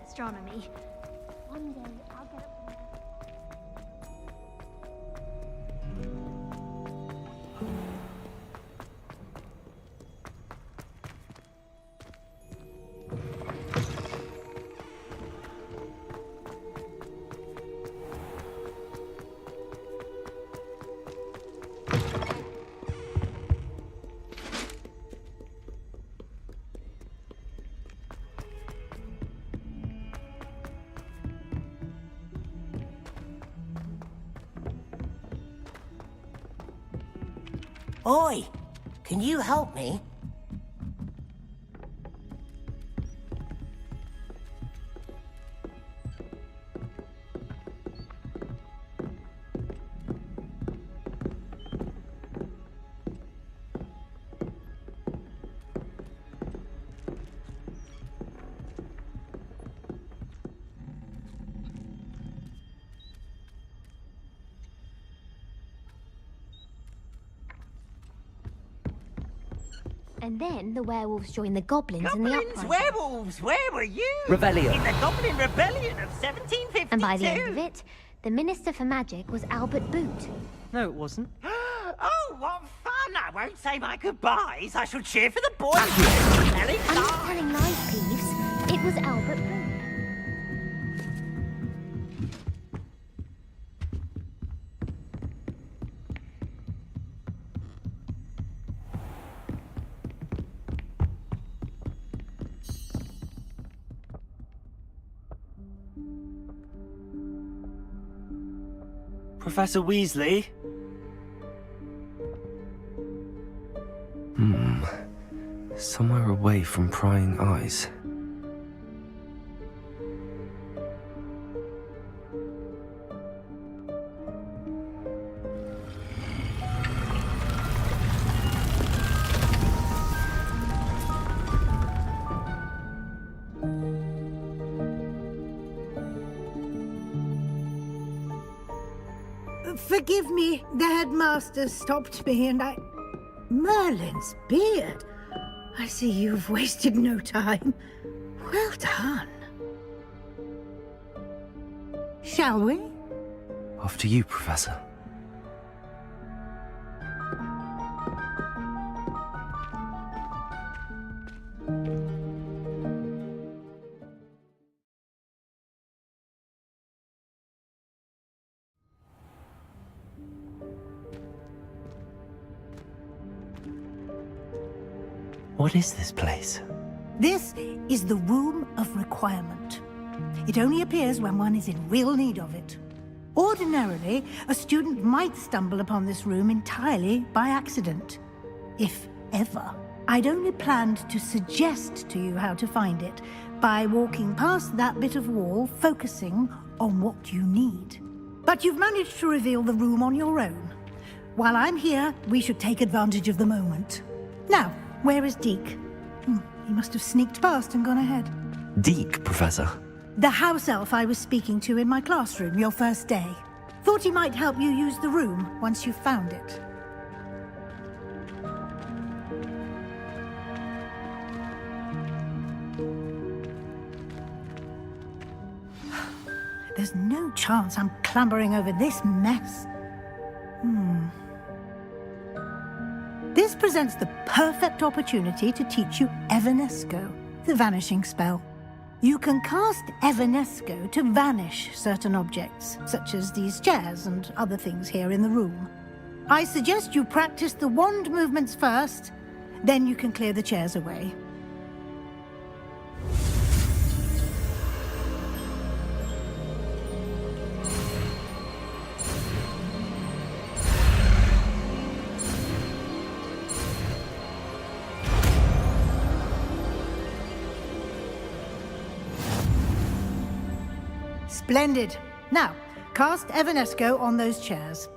Astronomy. One day I'll get up to Oi! Can you help me? And then the werewolves joined the goblins in the Goblins, uprising. werewolves, where were you? Rebellion. In the Goblin Rebellion of 1752. And by the end of it, the Minister for Magic was Albert Boot. No, it wasn't. Oh, what fun! I won't say my goodbyes. I shall cheer for the boys. Telling I'm not lies. telling lies, Peeves. It was Albert Boot. Professor Weasley? Somewhere away from prying eyes. Forgive me, the headmaster stopped me and I... Merlin's beard. I see you've wasted no time. Well done. Shall we? After you, Professor. What is this place? This is the Room of Requirement. It only appears when one is in real need of it. Ordinarily, a student might stumble upon this room entirely by accident. If ever. I'd only planned to suggest to you how to find it by walking past that bit of wall, focusing on what you need. But you've managed to reveal the room on your own. While I'm here, we should take advantage of the moment. Now, where is Deke? He must have sneaked past and gone ahead. Deke, Professor. The house elf I was speaking to in my classroom your first day. Thought he might help you use the room once you found it. There's no chance I'm clambering over this mess. This presents the perfect opportunity to teach you Evanesco, the vanishing spell. You can cast Evanesco to vanish certain objects, such as these chairs and other things here in the room. I suggest you practice the wand movements first, then you can clear the chairs away. Splendid. Now, cast Evanesco on those chairs.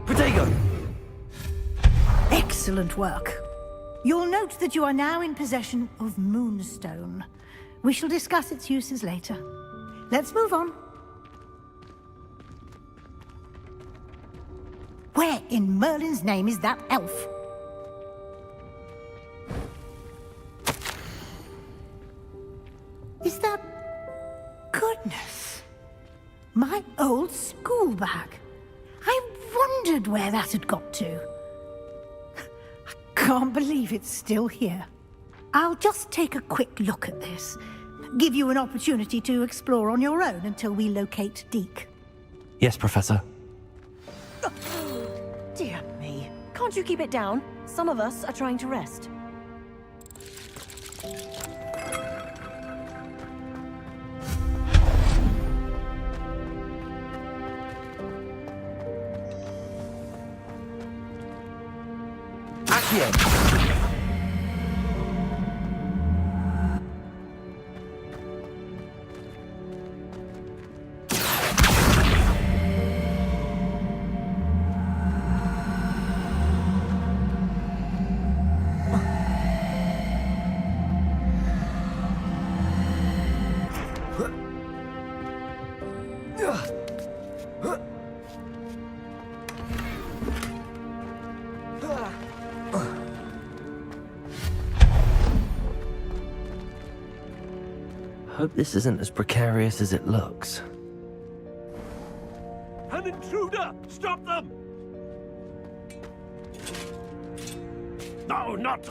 Protego! Excellent work. You'll note that you are now in possession of Moonstone. We shall discuss its uses later. Let's move on. Where in Merlin's name is that elf? Is that... Goodness! My old school bag. I wondered where that had got to. I can't believe it's still here. I'll just take a quick look at this. Give you an opportunity to explore on your own until we locate Deke. Yes, Professor. Dear me. Can't you keep it down? Some of us are trying to rest. Accio! Hope this isn't as precarious as it looks. An intruder! Stop them! No, not...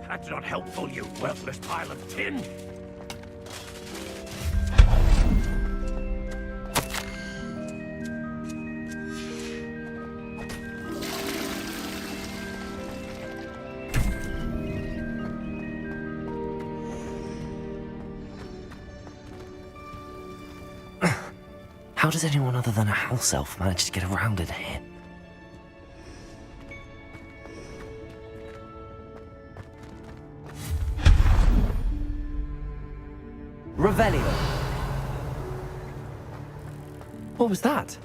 that's not helpful, you worthless pile of tin! How does anyone other than a house elf manage to get around in here? Revelio! What was that?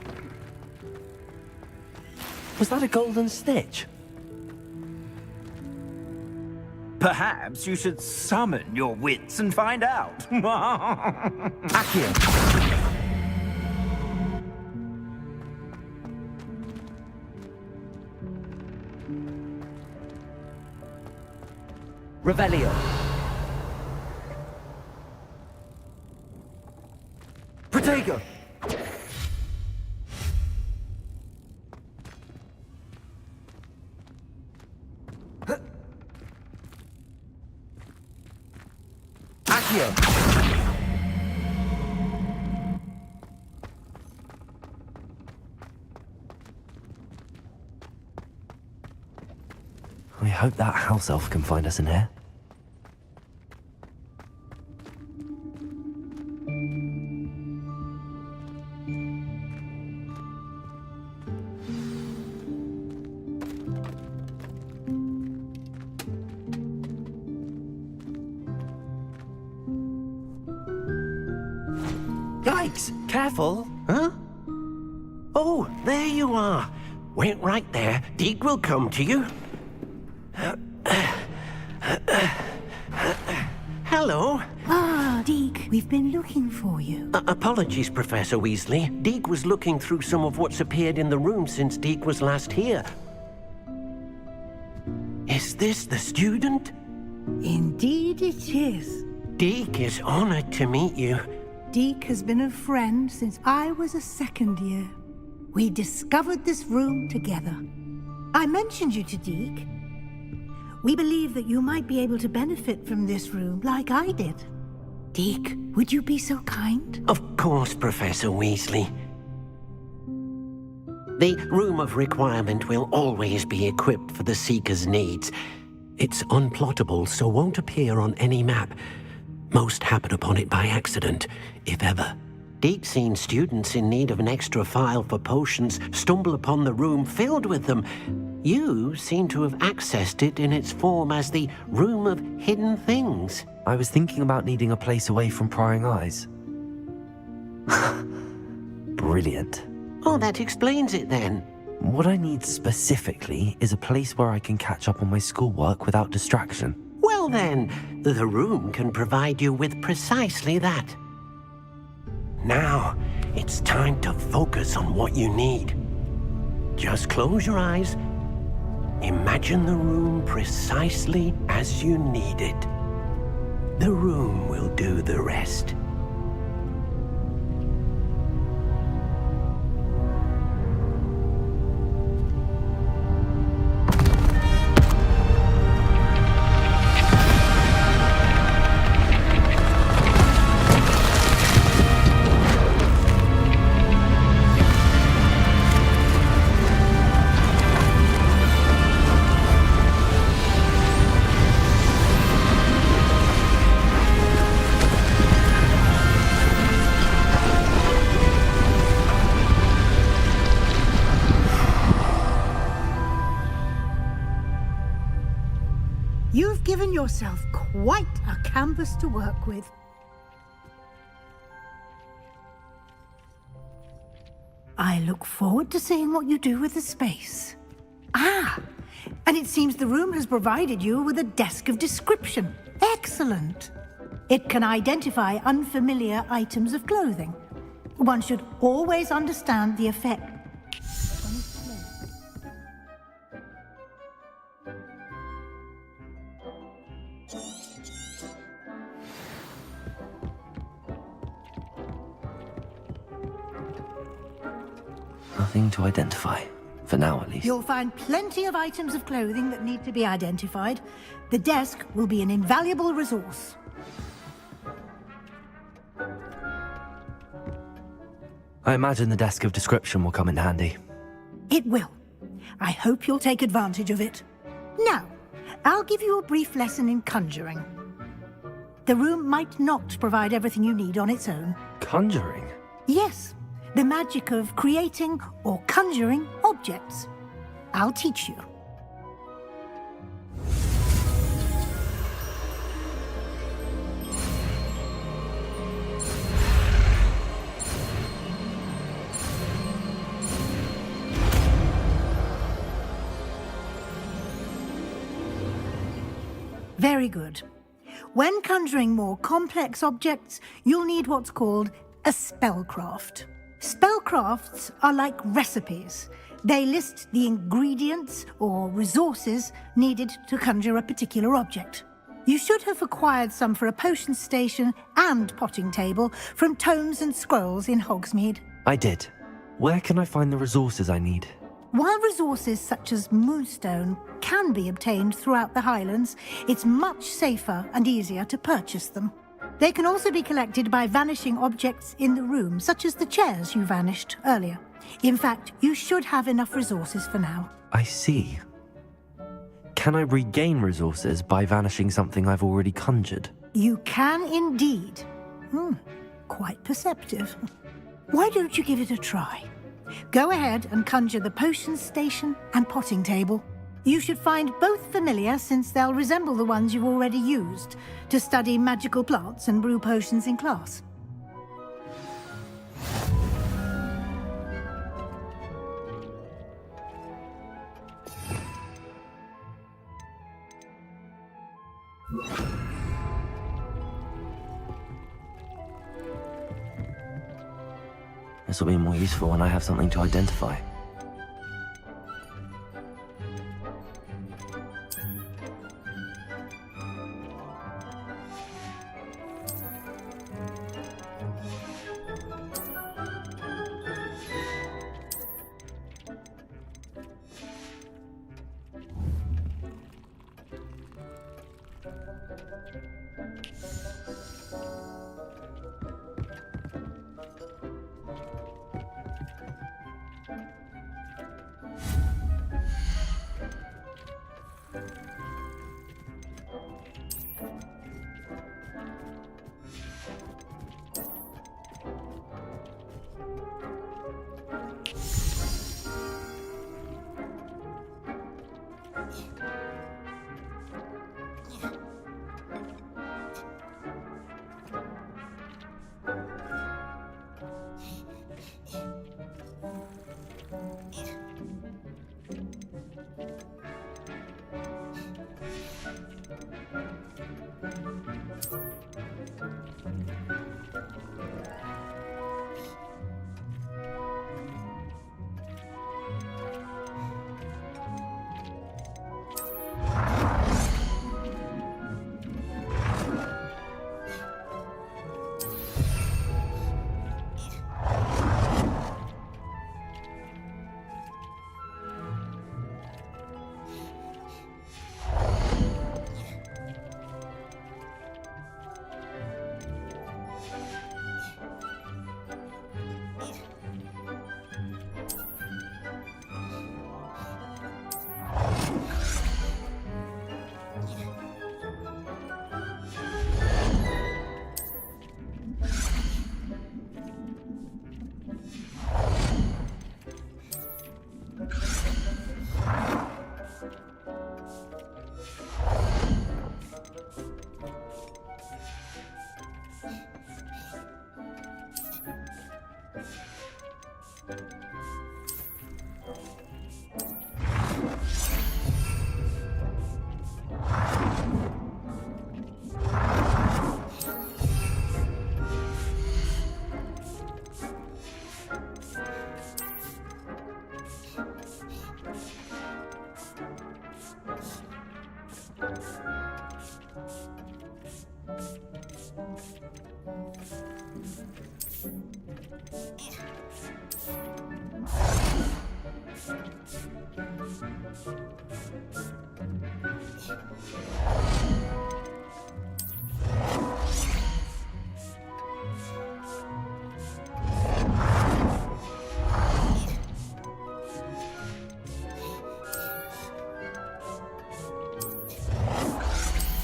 Was that a golden snitch? Perhaps you should summon your wits and find out. Accio! Revelio! Protego! Accio! I hope that house elf can find us in here. Yikes! Careful! Huh? Oh, there you are. Wait right there. Deke will come to you. Hello. Ah, Deke, we've been looking for you. Apologies, Professor Weasley. Deke was looking through some of what's appeared in the room since Deke was last here. Is this the student? Indeed it is. Deke is honored to meet you. Deke has been a friend since I was a second year. We discovered this room together. I mentioned you to Deke. We believe that you might be able to benefit from this room like I did. Deke, would you be so kind? Of course, Professor Weasley. The Room of Requirement will always be equipped for the Seeker's needs. It's unplottable, so won't appear on any map. Most happen upon it by accident, if ever. Deke's seen students in need of an extra file for potions stumble upon the room filled with them. You seem to have accessed it in its form as the Room of Hidden Things. I was thinking about needing a place away from prying eyes. Brilliant. Oh, that explains it then. What I need specifically is a place where I can catch up on my schoolwork without distraction. Well Well then, the room can provide you with precisely that. Now, it's time to focus on what you need. Just close your eyes. Imagine the room precisely as you need it. The room will do the rest. You've given yourself quite a canvas to work with. I look forward to seeing what you do with the space. Ah, and it seems the room has provided you with a desk of description. Excellent. It can identify unfamiliar items of clothing. One should always understand the effect. Nothing to identify. For now, at least. You'll find plenty of items of clothing that need to be identified. The desk will be an invaluable resource. I imagine the desk of description will come in handy. It will. I hope you'll take advantage of it. Now, I'll give you a brief lesson in conjuring. The room might not provide everything you need on its own. Conjuring? Yes, the magic of creating or conjuring objects. I'll teach you. Very good. When conjuring more complex objects, you'll need what's called a spellcraft. Spellcrafts are like recipes. They list the ingredients or resources needed to conjure a particular object. You should have acquired some for a potion station and potting table from tomes and scrolls in Hogsmeade. I did. Where can I find the resources I need? While resources such as moonstone can be obtained throughout the Highlands, it's much safer and easier to purchase them. They can also be collected by vanishing objects in the room, such as the chairs you vanished earlier. In fact, you should have enough resources for now. I see. Can I regain resources by vanishing something I've already conjured? You can indeed. Quite perceptive. Why don't you give it a try? Go ahead and conjure the potion station and potting table. You should find both familiar, since they'll resemble the ones you've already used to study magical plants and brew potions in class. This will be more useful when I have something to identify.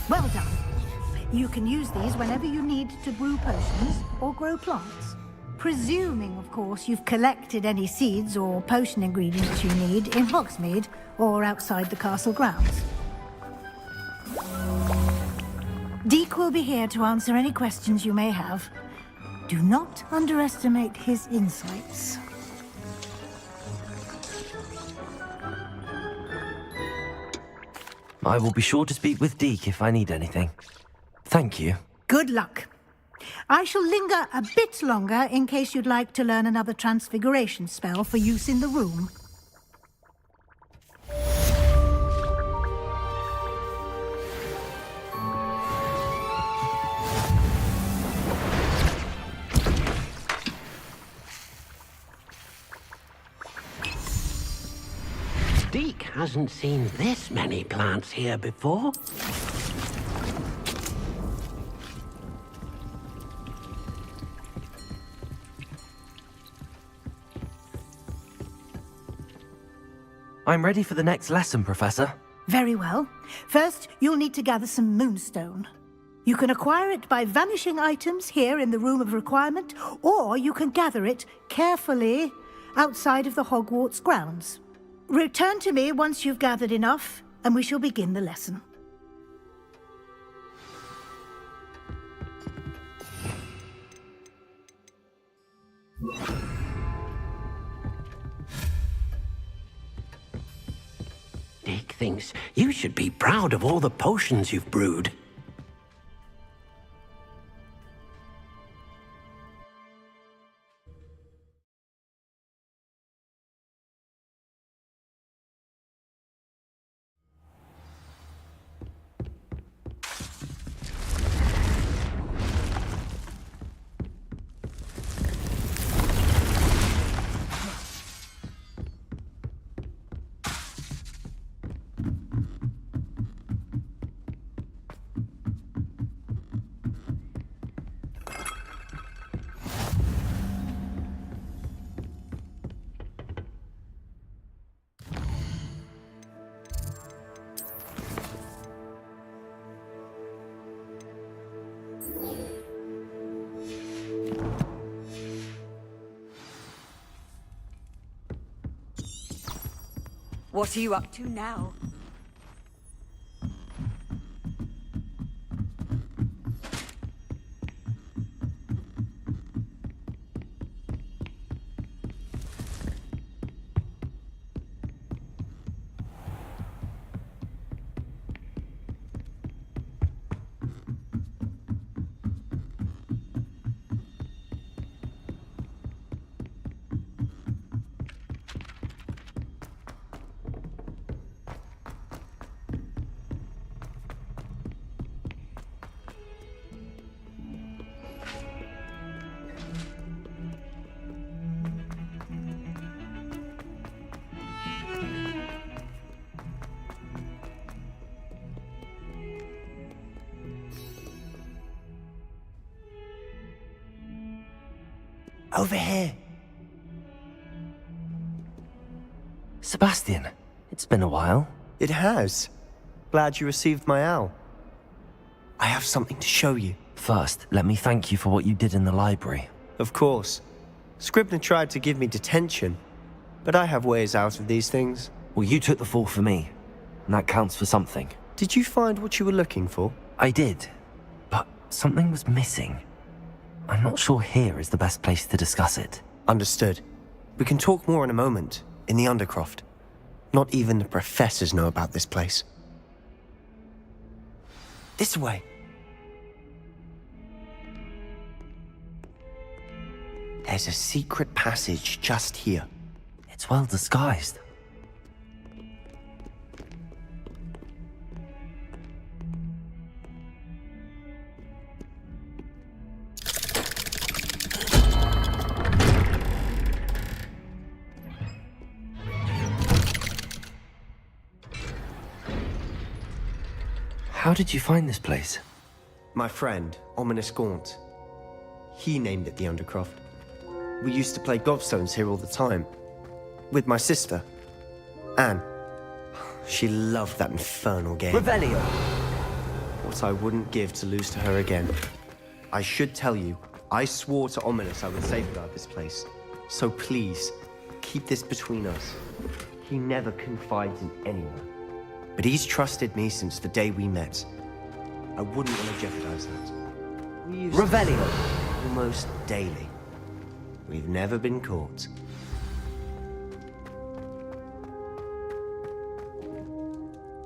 Well done. You can use these whenever you need to brew potions or grow plants. Presuming, of course, you've collected any seeds or potion ingredients you need in Hogsmeade or outside the castle grounds. Deke will be here to answer any questions you may have. Do not underestimate his insights. I will be sure to speak with Deke if I need anything. Thank you. Good luck. I shall linger a bit longer in case you'd like to learn another transfiguration spell for use in the room. Deke hasn't seen this many plants here before. I'm ready for the next lesson, Professor. Very well. First, you'll need to gather some moonstone. You can acquire it by vanishing items here in the Room of Requirement, or you can gather it carefully outside of the Hogwarts grounds. Return to me once you've gathered enough, and we shall begin the lesson. Deke thinks you should be proud of all the potions you've brewed. What are you up to now? Over here. Sebastian, it's been a while. It has. Glad you received my owl. I have something to show you. First, let me thank you for what you did in the library. Of course. Scribner tried to give me detention, but I have ways out of these things. Well, you took the fall for me, and that counts for something. Did you find what you were looking for? I did, but something was missing. I'm not sure here is the best place to discuss it. Understood. We can talk more in a moment, in the Undercroft. Not even the professors know about this place. This way. There's a secret passage just here. It's well disguised. How did you find this place? My friend, Ominous Gaunt. He named it the Undercroft. We used to play gobstones here all the time. With my sister, Anne. She loved that infernal game. Revelio! What I wouldn't give to lose to her again. I should tell you, I swore to Ominous I would safeguard this place. So please, keep this between us. He never confides in anyone. But he's trusted me since the day we met. I wouldn't want to jeopardize that. We used Revelio! almost daily. We've never been caught.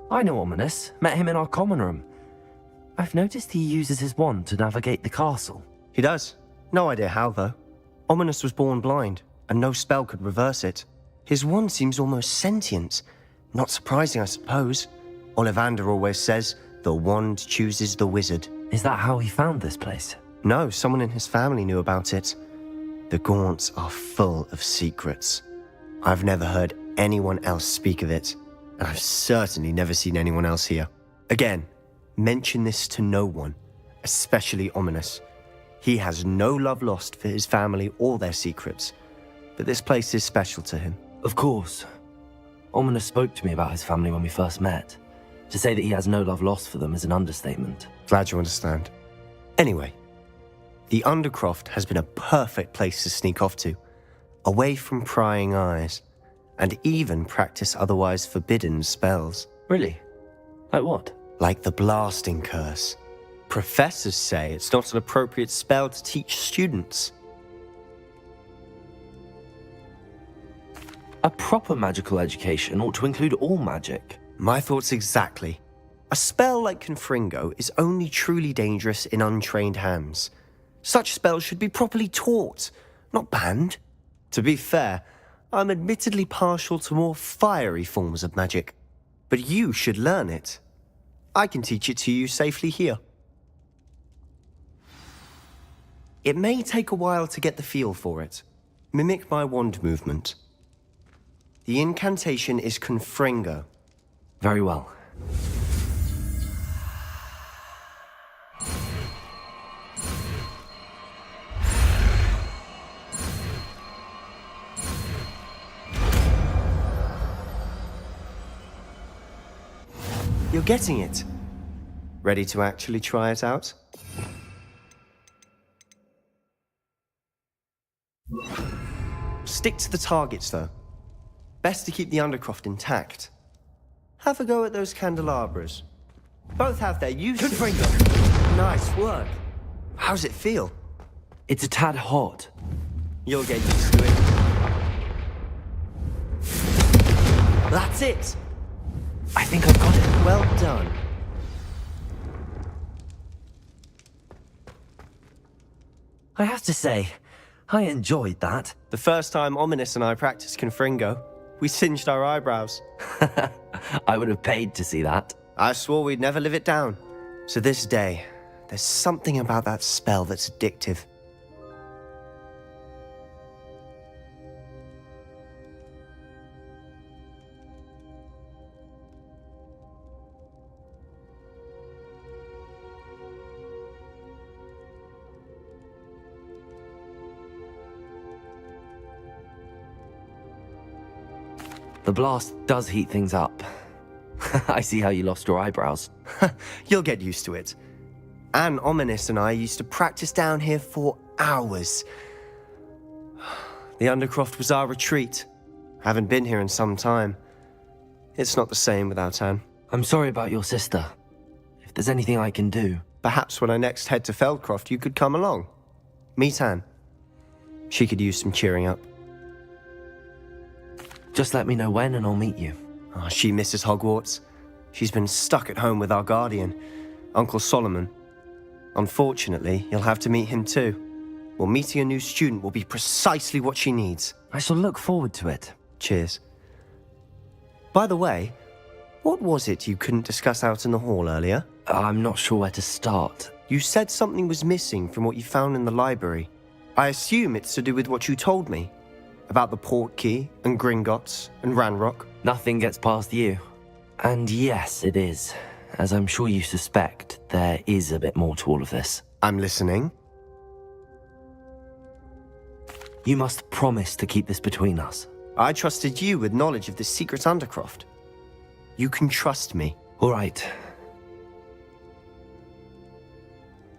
I know Ominous. Met him in our common room. I've noticed he uses his wand to navigate the castle. He does. No idea how, though. Ominous was born blind, and no spell could reverse it. His wand seems almost sentient. Not surprising, I suppose. Ollivander always says, the wand chooses the wizard. Is that how he found this place? No, someone in his family knew about it. The Gaunts are full of secrets. I've never heard anyone else speak of it, and I've certainly never seen anyone else here. Again, mention this to no one, especially Ominous. He has no love lost for his family or their secrets, but this place is special to him. Of course. Ominous spoke to me about his family when we first met. To say that he has no love lost for them is an understatement. Glad you understand. Anyway, the Undercroft has been a perfect place to sneak off to, away from prying eyes, and even practice otherwise forbidden spells. Really? Like what? Like the blasting curse. Professors say it's not an appropriate spell to teach students. A proper magical education ought to include all magic. My thoughts exactly. A spell like Confringo is only truly dangerous in untrained hands. Such spells should be properly taught, not banned. To be fair, I'm admittedly partial to more fiery forms of magic. But you should learn it. I can teach it to you safely here. It may take a while to get the feel for it. Mimic my wand movement. The incantation is Confringo. Very well. You're getting it. Ready to actually try it out? Stick to the targets, though. Best to keep the Undercroft intact. Have a go at those candelabras. Both have their uses. Confringo! Nice work. How's it feel? It's a tad hot. You'll get used to it. That's it! I think I've got it. Well done. I have to say, I enjoyed that. The first time Ominous and I practiced Confringo, we singed our eyebrows. I would have paid to see that. I swore we'd never live it down. So this day, there's something about that spell that's addictive. The blast does heat things up. I see how you lost your eyebrows. You'll get used to it. Anne, Ominous, and I used to practice down here for hours. The Undercroft was our retreat. Haven't been here in some time. It's not the same without Anne. I'm sorry about your sister. If there's anything I can do... Perhaps when I next head to Feldcroft, you could come along. Meet Anne. She could use some cheering up. Just let me know when and I'll meet you. Oh, she misses Hogwarts. She's been stuck at home with our guardian, Uncle Solomon. Unfortunately, you'll have to meet him too. Well, meeting a new student will be precisely what she needs. I shall look forward to it. Cheers. By the way, what was it you couldn't discuss out in the hall earlier? I'm not sure where to start. You said something was missing from what you found in the library. I assume it's to do with what you told me. About the Portkey, and Gringotts, and Ranrock. Nothing gets past you. And yes, it is. as I'm sure you suspect, there is a bit more to all of this. I'm listening. You must promise to keep this between us. I trusted you with knowledge of the secret Undercroft. You can trust me. All right.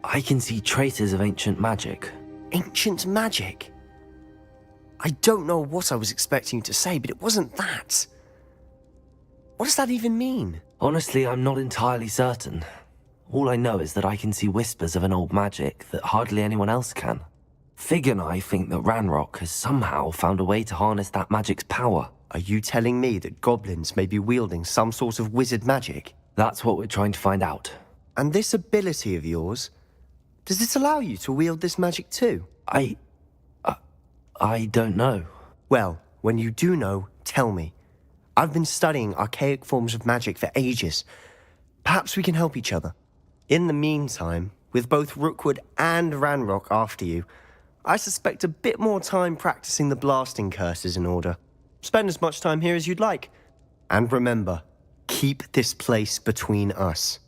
I can see traces of ancient magic. Ancient magic? I don't know what I was expecting you to say, but it wasn't that. What does that even mean? Honestly, I'm not entirely certain. All I know is that I can see whispers of an old magic that hardly anyone else can. Fig and I think that Ranrock has somehow found a way to harness that magic's power. Are you telling me that goblins may be wielding some sort of wizard magic? That's what we're trying to find out. And this ability of yours, does it allow you to wield this magic too? I don't know. Well, when you do know, tell me. I've been studying archaic forms of magic for ages. Perhaps we can help each other. In the meantime, with both Rookwood and Ranrock after you, I suspect a bit more time practicing the blasting curse is in order. Spend as much time here as you'd like. And remember, keep this place between us.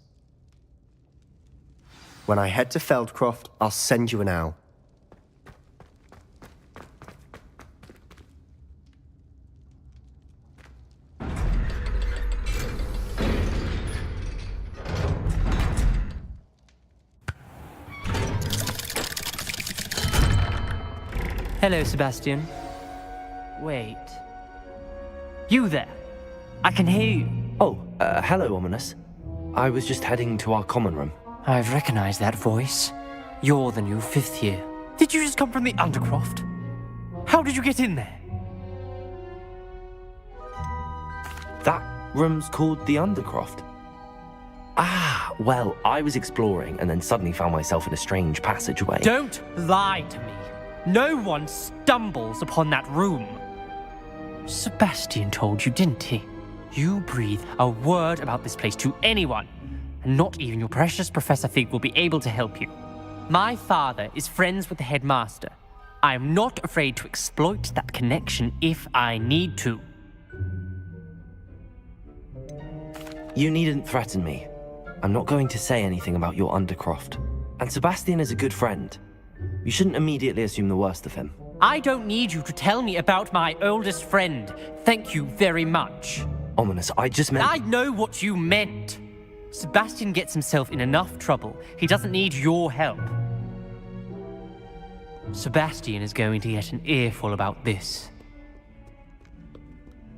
When I head to Feldcroft, I'll send you an owl. Hello, Sebastian. Wait. You there? I can hear you. Oh, hello, Ominous. I was just heading to our common room. I've recognized that voice. You're the new 5th year. Did you just come from the Undercroft? How did you get in there? That room's called the Undercroft. Ah, well, I was exploring and then suddenly found myself in a strange passageway. Don't lie to me. No one stumbles upon that room. Sebastian told you, didn't he? You breathe a word about this place to anyone, and not even your precious Professor Fig will be able to help you. My father is friends with the headmaster. I am not afraid to exploit that connection if I need to. You needn't threaten me. I'm not going to say anything about your Undercroft. And Sebastian is a good friend. You shouldn't immediately assume the worst of him. I don't need you to tell me about my oldest friend. Thank you very much. Ominous, I just meant... I know what you meant. Sebastian gets himself in enough trouble. He doesn't need your help. Sebastian is going to get an earful about this.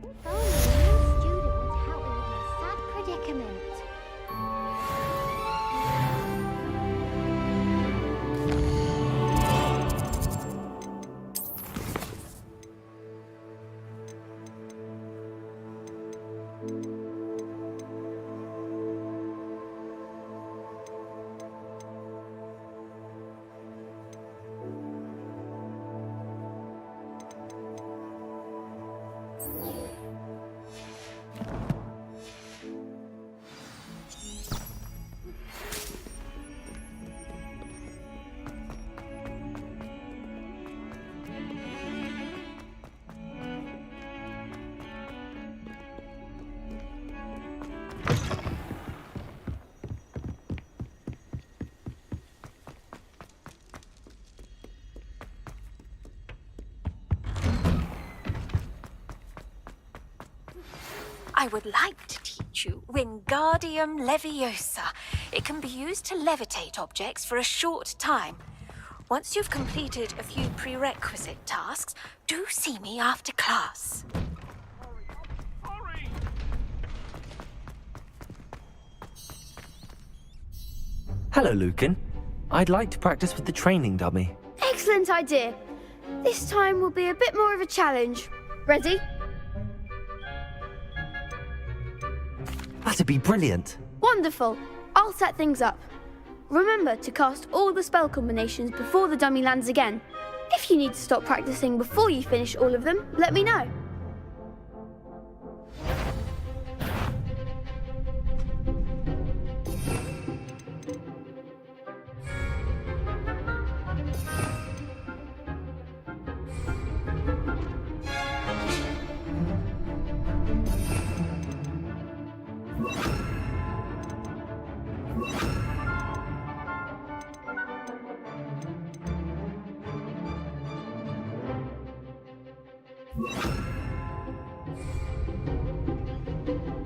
If only a new student would help me with my sad predicament. I would like to teach you Wingardium Leviosa. It can be used to levitate objects for a short time. Once you've completed a few prerequisite tasks, do see me after class. Hello, Lucan. I'd like to practice with the training dummy. Excellent idea. This time will be a bit more of a challenge. Ready? That'd be brilliant. Wonderful. I'll set things up. Remember to cast all the spell combinations before the dummy lands again. If you need to stop practicing before you finish all of them, let me know.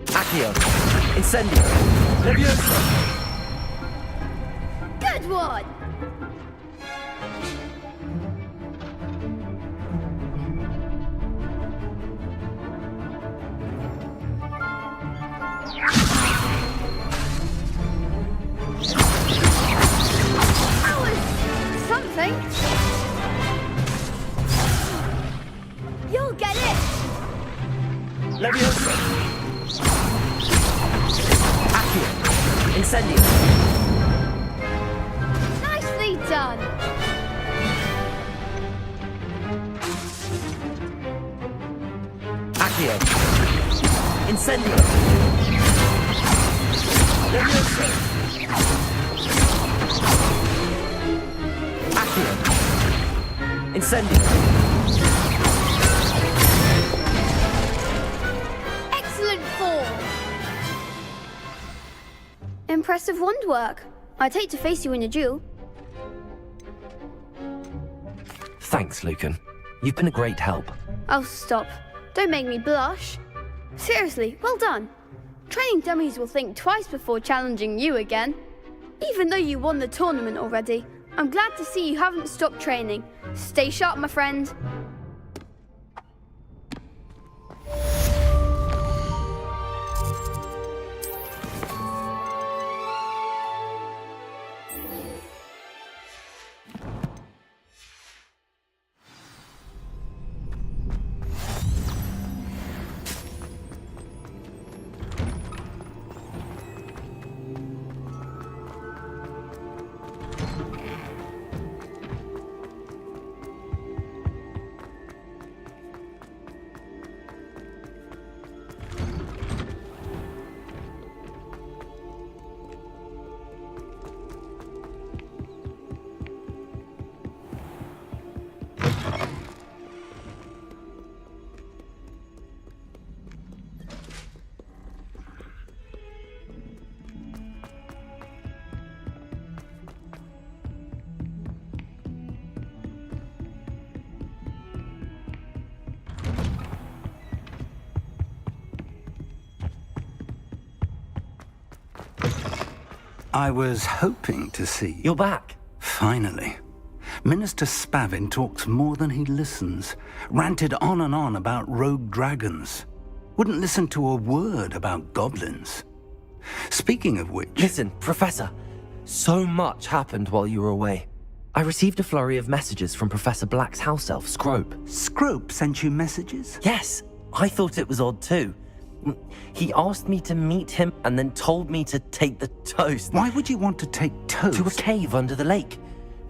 Accio! Incendio! Leviosa! Good one! That was something. You'll get it! Leviosa! Accio! Incendio! Nicely done! Accio! Incendio! Leviosa! Accio! Incendio! Excellent form! Impressive wand work. I'd hate to face you in a duel. Thanks, Lucan. You've been a great help. Oh, stop. Don't make me blush. Seriously, well done. Training dummies will think twice before challenging you again. Even though you won the tournament already, I'm glad to see you haven't stopped training. Stay sharp, my friend. I was hoping to see... You're back. Finally. Minister Spavin talks more than he listens. Ranted on and on about rogue dragons. Wouldn't listen to a word about goblins. Speaking of which... Listen, Professor. So much happened while you were away. I received a flurry of messages from Professor Black's house elf, Scrope. Scrope sent you messages? Yes. I thought it was odd too. He asked me to meet him and then told me to take the toast. Why would you want to take toast? To a cave under the lake.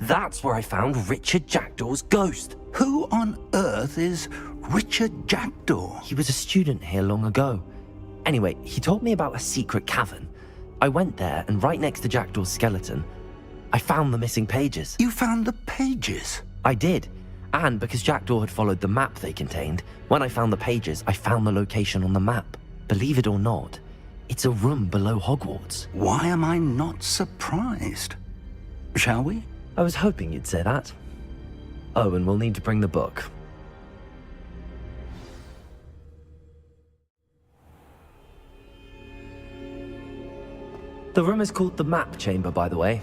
That's where I found Richard Jackdaw's ghost. Who on earth is Richard Jackdaw? He was a student here long ago. Anyway, he told me about a secret cavern. I went there, and right next to Jackdaw's skeleton, I found the missing pages. You found the pages? I did. And because Jackdaw had followed the map they contained, when I found the pages, I found the location on the map. Believe it or not, it's a room below Hogwarts. Why am I not surprised? Shall we? I was hoping you'd say that. Oh, and we'll need to bring the book. The room is called the Map Chamber, by the way.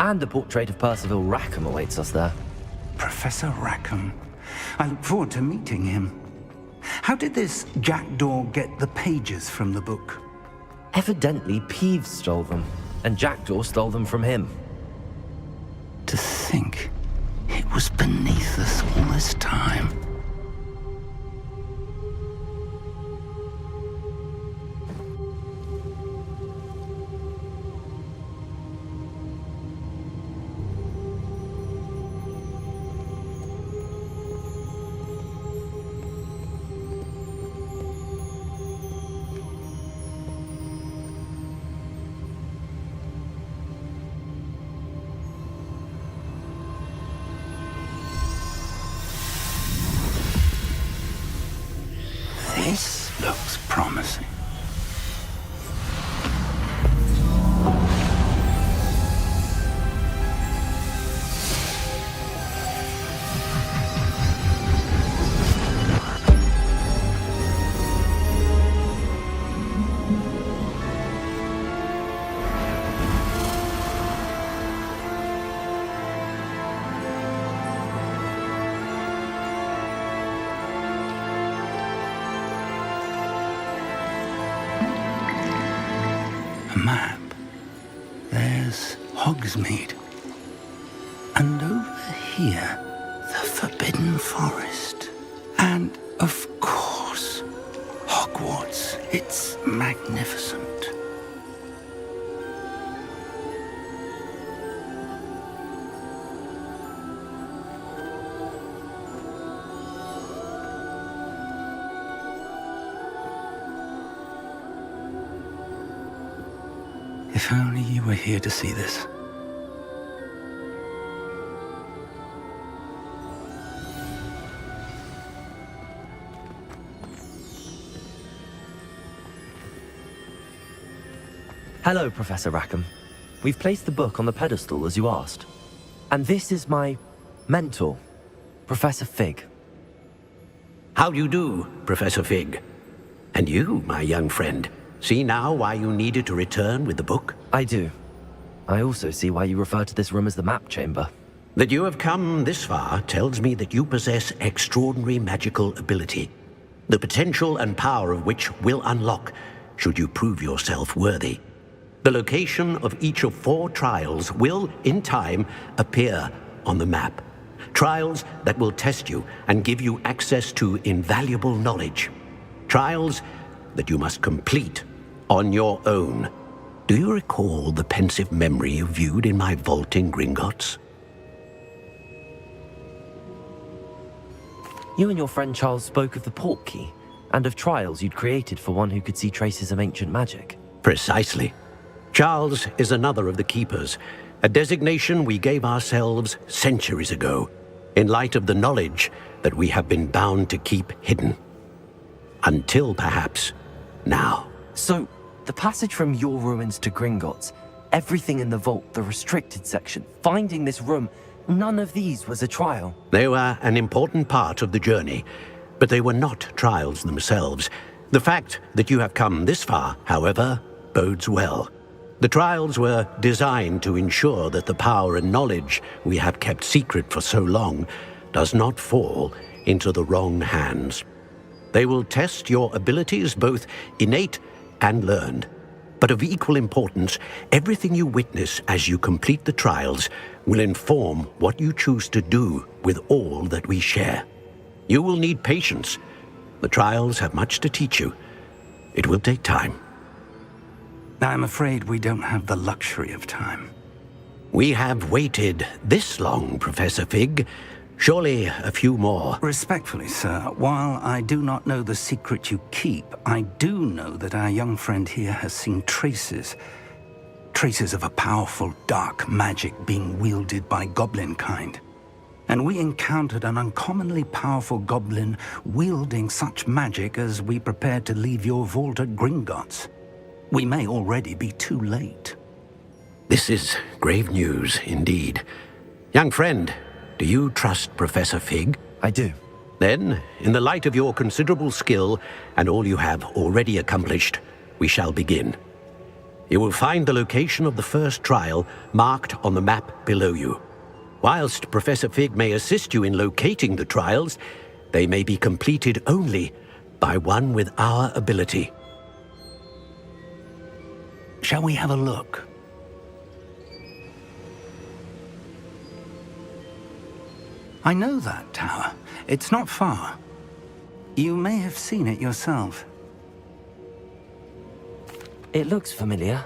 And a portrait of Percival Rackham awaits us there. Professor Rackham. I look forward to meeting him. How did this Jackdaw get the pages from the book? Evidently, Peeves stole them, and Jackdaw stole them from him. To think it was beneath us all this time. This looks promising. map, there's Hogsmeade. And over here, the Forbidden Forest. And, of course, Hogwarts. It's magnificent. If only you were here to see this. Hello, Professor Rackham. We've placed the book on the pedestal as you asked. And this is my mentor, Professor Fig. How do you do, Professor Fig? And you, my young friend, see now why you needed to return with the book? I do. I also see why you refer to this room as the map chamber. That you have come this far tells me that you possess extraordinary magical ability, the potential and power of which will unlock should you prove yourself worthy. The location of each of 4 trials will, in time, appear on the map. Trials that will test you and give you access to invaluable knowledge. Trials that you must complete on your own. Do you recall the pensive memory you viewed in my vault in Gringotts? You and your friend Charles spoke of the portkey, and of trials you'd created for one who could see traces of ancient magic. Precisely. Charles is another of the Keepers, a designation we gave ourselves centuries ago, in light of the knowledge that we have been bound to keep hidden. Until, perhaps, now. So, the passage from your ruins to Gringotts, everything in the vault, the restricted section, finding this room, none of these was a trial. They were an important part of the journey, but they were not trials themselves. The fact that you have come this far, however, bodes well. The trials were designed to ensure that the power and knowledge we have kept secret for so long does not fall into the wrong hands. They will test your abilities, both innate and learned. But of equal importance, everything you witness as you complete the trials will inform what you choose to do with all that we share. You will need patience. The trials have much to teach you. It will take time. I'm afraid we don't have the luxury of time. We have waited this long, Professor Fig. Surely a few more. Respectfully, sir, while I do not know the secret you keep, I do know that our young friend here has seen traces of a powerful dark magic being wielded by goblin kind. And we encountered an uncommonly powerful goblin wielding such magic as we prepared to leave your vault at Gringotts. We may already be too late. This is grave news indeed. Young friend, do you trust Professor Fig? I do. Then, in the light of your considerable skill and all you have already accomplished, we shall begin. You will find the location of the first trial marked on the map below you. Whilst Professor Fig may assist you in locating the trials, they may be completed only by one with our ability. Shall we have a look? I know that tower. It's not far. You may have seen it yourself. It looks familiar.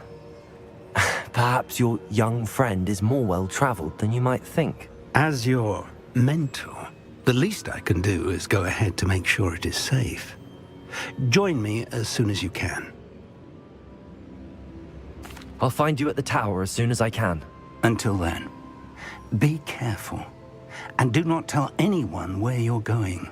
Perhaps your young friend is more well-traveled than you might think. As your mentor, the least I can do is go ahead to make sure it is safe. Join me as soon as you can. I'll find you at the tower as soon as I can. Until then, be careful, and do not tell anyone where you're going.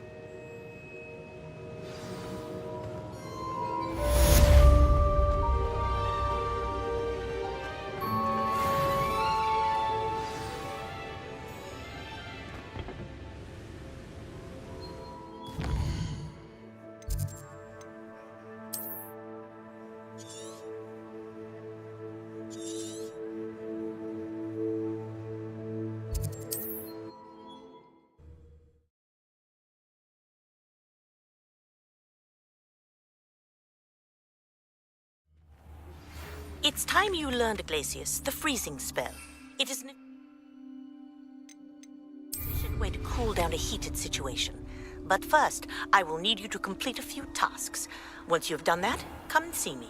It's time you learned, Glacius, the freezing spell. It is an efficient way to cool down a heated situation. But first, I will need you to complete a few tasks. Once you've done that, come and see me.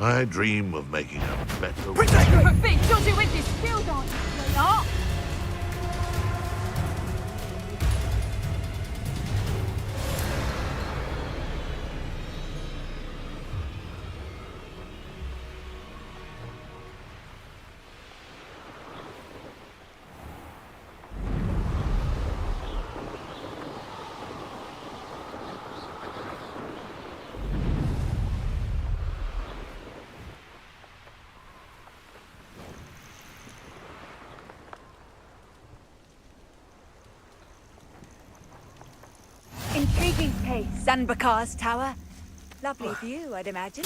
I dream of making a better... Protect her feet! Don't you with this skill, don't you, sweetheart? Intriguing place, Zanbakar's tower. Lovely view, I'd imagine.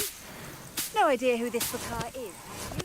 No idea who this Bakar is, have